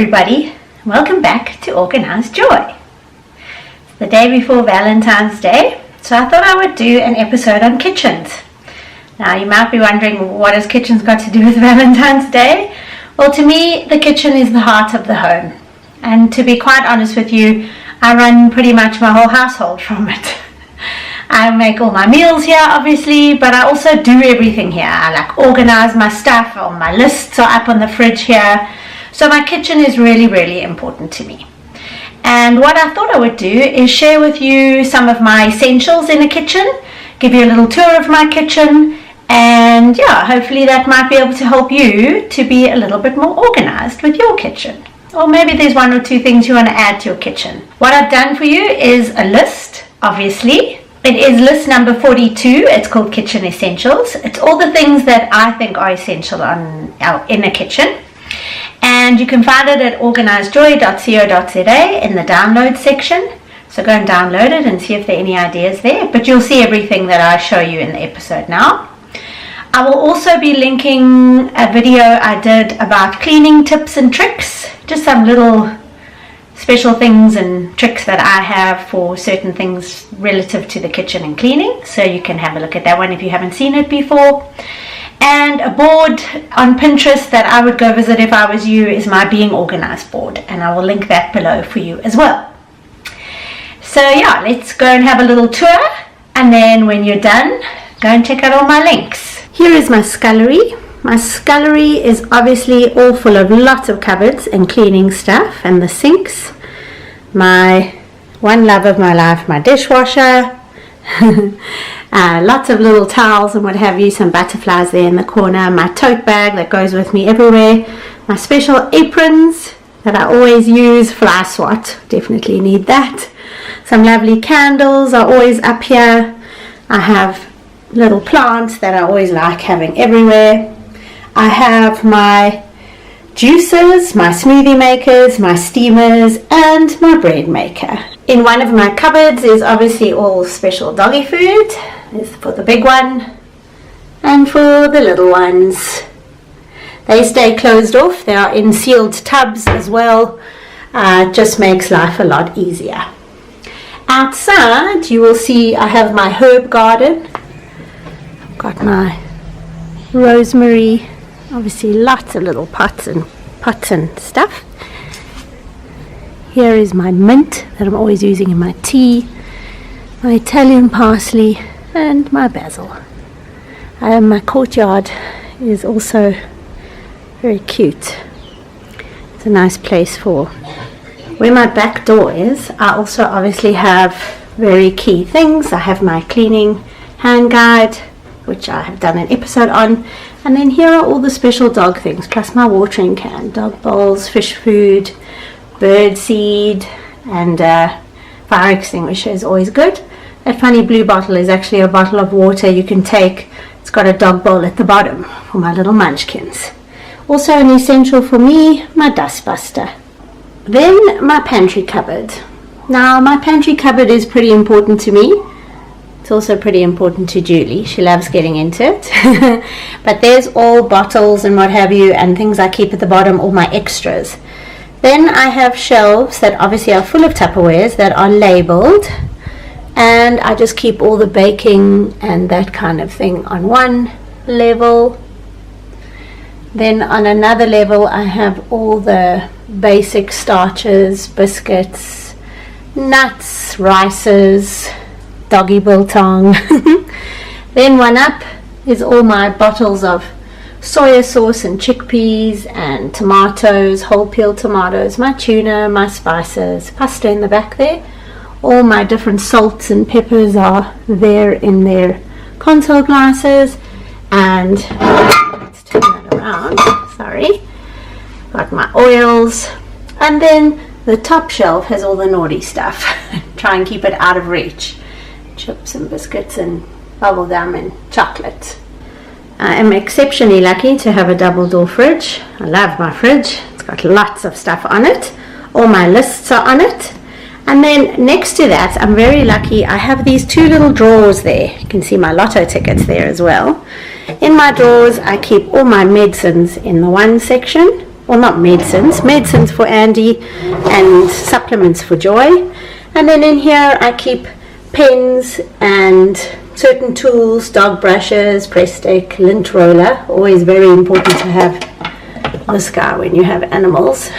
everybody, welcome back to Organize Joy. It's the day before Valentine's Day, so I thought I would do an episode on kitchens. Now you might be wondering, what has kitchens got to do with Valentine's Day? Well, to me, the kitchen is the heart of the home. And to be quite honest with you, I run pretty much my whole household from it. I make all my meals here, obviously, but I also do everything here. I organize my stuff, all my lists are up on the fridge here. So my kitchen is really, really important to me. And what I thought I would do is share with you some of my essentials in a kitchen, give you a little tour of my kitchen, and yeah, hopefully that might be able to help you to be a little bit more organized with your kitchen. Or maybe there's one or two things you want to add to your kitchen. What I've done for you is a list, obviously. It is list number 42. It's called Kitchen Essentials. It's all the things that I think are essential in a kitchen. And you can find it at organisejoy.co.za in the download section. So go and download it and see if there are any ideas there. But you'll see everything that I show you in the episode now. I will also be linking a video I did about cleaning tips and tricks. Just some little special things and tricks that I have for certain things relative to the kitchen and cleaning. So you can have a look at that one if you haven't seen it before. And a board on Pinterest that I would go visit if I was you is my Being Organized board, and I will link that below for you as well. So yeah, let's go and have a little tour, and then when you're done, go and check out all my links. Here is my scullery. My scullery is obviously all full of lots of cupboards and cleaning stuff, and the sinks. My one love of my life, my dishwasher. Lots of little towels and what have you, some butterflies there in the corner, my tote bag that goes with me everywhere, my special aprons that I always use, fly swat, definitely need that, some lovely candles are always up here, I have little plants that I always like having everywhere, I have my juicers, my smoothie makers, my steamers, and my bread maker. In one of my cupboards is obviously all special doggy food. This is for the big one and for the little ones. They stay closed off. They are in sealed tubs as well. It just makes life a lot easier. Outside you will see I have my herb garden. I've got my rosemary, obviously lots of little pots and stuff. Here is my mint that I'm always using in my tea, my Italian parsley, and my basil. My courtyard is also very cute. It's a nice place for where my back door is. I also obviously have very key things. I have my cleaning hand guide, which I have done an episode on, and then here are all the special dog things, plus my watering can, dog bowls, fish food, bird seed, and fire extinguisher is always good. That funny blue bottle is actually a bottle of water you can take. It's got a dog bowl at the bottom for my little munchkins. Also an essential for me, my dustbuster. Then my pantry cupboard. Now my pantry cupboard is pretty important to me. It's also pretty important to Julie. She loves getting into it. But there's all bottles and what have you, and things I keep at the bottom, all my extras. Then I have shelves that obviously are full of Tupperwares that are labeled, and I just keep all the baking and that kind of thing on one level. Then on another level I have all the basic starches, biscuits, nuts, rices, doggy biltong. Then one up is all my bottles of soya sauce and chickpeas and tomatoes, whole peeled tomatoes, my tuna, my spices, pasta in the back there. All my different salts and peppers are there in their console glasses. And let's turn that around, sorry. Got my oils. And then the top shelf has all the naughty stuff. Try and keep it out of reach. Chips and biscuits and bubble gum and chocolate. I am exceptionally lucky to have a double door fridge. I love my fridge. It's got lots of stuff on it. All my lists are on it. And then next to that, I'm very lucky, I have these two little drawers there. You can see my lotto tickets there as well. In my drawers, I keep all my medicines in the one section, well, not medicines for Andy and supplements for Joy. And then in here I keep pens and certain tools, dog brushes, press stick, lint roller. Always very important to have this guy when you have animals.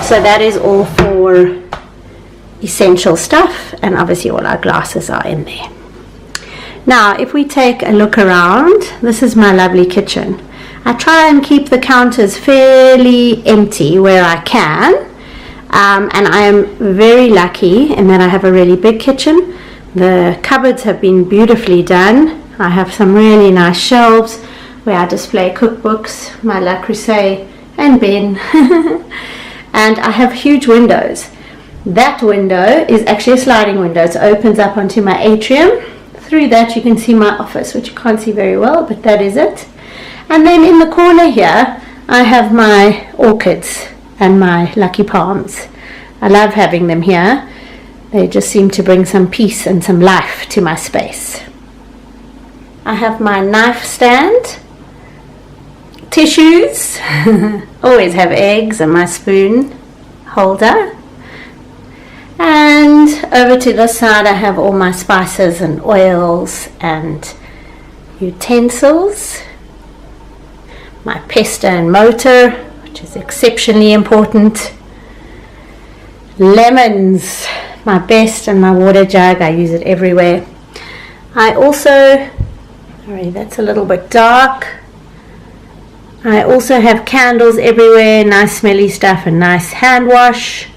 So that is all for essential stuff, and obviously all our glasses are in there. Now if we take a look around, this is my lovely kitchen. I try and keep the counters fairly empty where I can, and I am very lucky in that I have a really big kitchen. The cupboards have been beautifully done. I have some really nice shelves where I display cookbooks, my Le Creuset and Ben. And I have huge windows. That window is actually a sliding window. It opens up onto my atrium. Through that you can see my office, which you can't see very well, but that is it. And then in the corner here I have my orchids and my lucky palms. I love having them here. They just seem to bring some peace and some life to my space. I have my knife stand, tissues, always have eggs, and my spoon holder. And over to this side I have all my spices and oils and utensils. My pestle and mortar, which is exceptionally important. Lemons, my best, and my water jug. I use it everywhere. I also, sorry, that's a little bit dark. I also have candles everywhere, nice smelly stuff, and nice hand wash.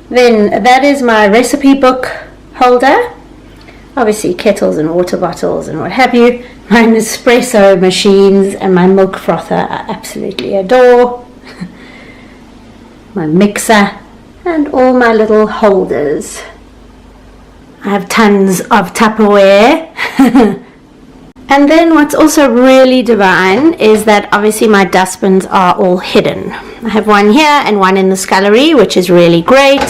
Then that is my recipe book holder. Obviously kettles and water bottles and what have you. My Nespresso machines and my milk frother I absolutely adore. My mixer and all my little holders. I have tons of Tupperware. And then what's also really divine is that obviously my dustbins are all hidden. I have one here and one in the scullery, which is really great.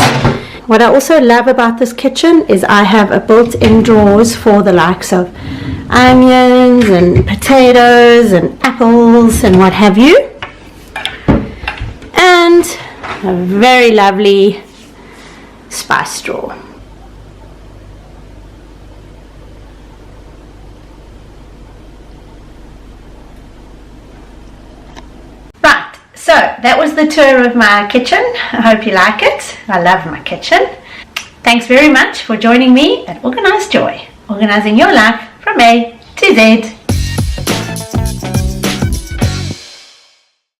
What I also love about this kitchen is I have a built-in drawers for the likes of onions and potatoes and apples and what have you. And a very lovely spice drawer. So that was the tour of my kitchen. I hope you like it. I love my kitchen. Thanks very much for joining me at Organise Joy, organising your life from A to Z.